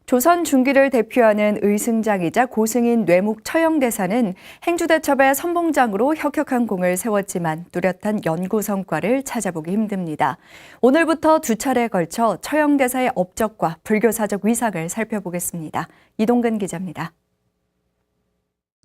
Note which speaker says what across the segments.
Speaker 1: 조선 중기를 대표하는 의승장이자 고승인 뇌목 처형대사는 행주대첩의 선봉장으로 혁혁한 공을 세웠지만 뚜렷한 연구 성과를 찾아보기 힘듭니다. 오늘부터 두 차례에 걸쳐 처형대사의 업적과 불교사적 위상을 살펴보겠습니다. 이동근 기자입니다.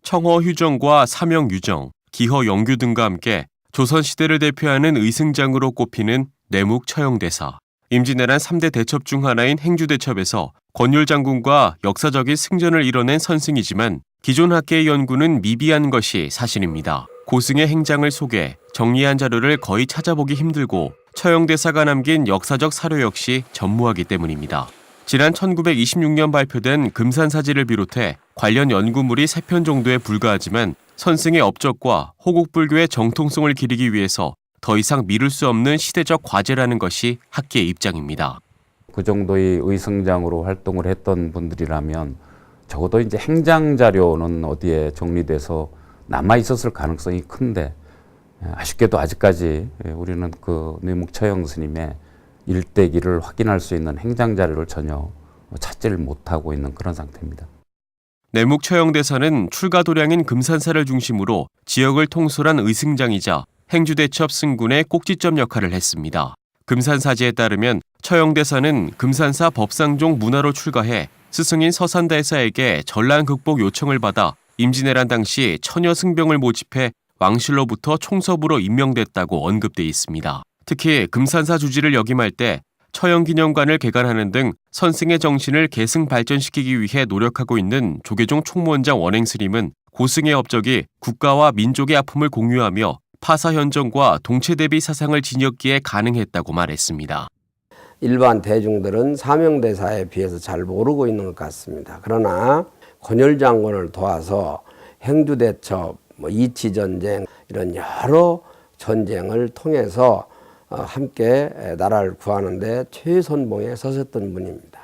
Speaker 2: 청허 휴정과 사명 유정, 기허 영규 등과 함께 조선시대를 대표하는 의승장으로 꼽히는 뇌목 처형대사. 임진왜란 3대 대첩 중 하나인 행주대첩에서 권율 장군과 역사적인 승전을 이뤄낸 선승이지만 기존 학계의 연구는 미비한 것이 사실입니다. 고승의 행장을 소개, 정리한 자료를 거의 찾아보기 힘들고 처형대사가 남긴 역사적 사료 역시 전무하기 때문입니다. 지난 1926년 발표된 금산사지를 비롯해 관련 연구물이 3편 정도에 불과하지만 선승의 업적과 호국불교의 정통성을 기리기 위해서 더 이상 미룰 수 없는 시대적 과제라는 것이 학계의 입장입니다.
Speaker 3: 그 정도의 의승장으로 활동을 했던 분들이라면 적어도 이제 행장 자료는 어디에 정리돼서 남아 있었을 가능성이 큰데 아쉽게도 아직까지 우리는 그 뇌목 처형 스님의 일대기를 확인할 수 있는 행장 자료를 전혀 찾지를 못하고 있는 그런 상태입니다.
Speaker 2: 뇌목 처형대사는 출가도량인 금산사를 중심으로 지역을 통솔한 의승장이자 행주대첩 승군의 꼭지점 역할을 했습니다. 금산사지에 따르면 처형대사는 금산사 법상종 문화로 출가해 스승인 서산대사에게 전란 극복 요청을 받아 임진왜란 당시 처녀 승병을 모집해 왕실로부터 총섭으로 임명됐다고 언급돼 있습니다. 특히 금산사 주지를 역임할 때 처형기념관을 개관하는 등 선승의 정신을 계승 발전시키기 위해 노력하고 있는 조계종 총무원장 원행스님은 고승의 업적이 국가와 민족의 아픔을 공유하며 파사현정과 동체대비 사상을 지녔기에 가능했다고 말했습니다.
Speaker 4: 일반 대중들은 사명대사에 비해서 잘 모르고 있는 것 같습니다. 그러나 권율 장군을 도와서 행주대첩, 이치전쟁 이런 여러 전쟁을 통해서 함께 나라를 구하는 데 최선봉에 서셨던 분입니다.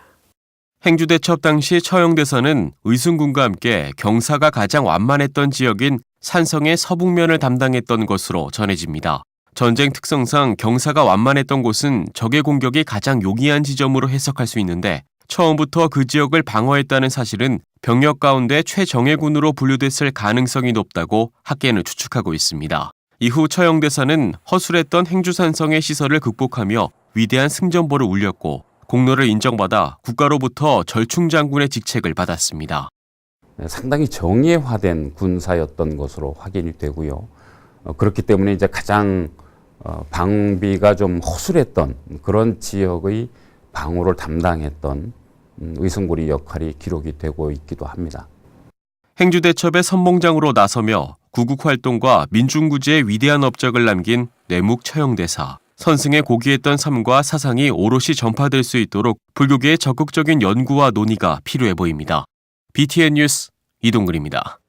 Speaker 2: 행주대첩 당시 처형대사는 의승군과 함께 경사가 가장 완만했던 지역인 산성의 서북면을 담당했던 것으로 전해집니다. 전쟁 특성상 경사가 완만했던 곳은 적의 공격이 가장 용이한 지점으로 해석할 수 있는데 처음부터 그 지역을 방어했다는 사실은 병력 가운데 최정예군으로 분류됐을 가능성이 높다고 학계는 추측하고 있습니다. 이후 처형대사는 허술했던 행주산성의 시설을 극복하며 위대한 승전보를 울렸고 공로를 인정받아 국가로부터 절충장군의 직책을 받았습니다.
Speaker 3: 상당히 정예화된 군사였던 것으로 확인이 되고요. 그렇기 때문에 이제 가장 방비가 좀 허술했던 그런 지역의 방어를 담당했던 의승고리 역할이 기록이 되고 있기도 합니다.
Speaker 2: 행주대첩의 선봉장으로 나서며 구국활동과 민중구제의 위대한 업적을 남긴 뇌목 처형대사. 선승의 고귀했던 삶과 사상이 오롯이 전파될 수 있도록 불교계의 적극적인 연구와 논의가 필요해 보입니다. BTN 뉴스 이동근입니다.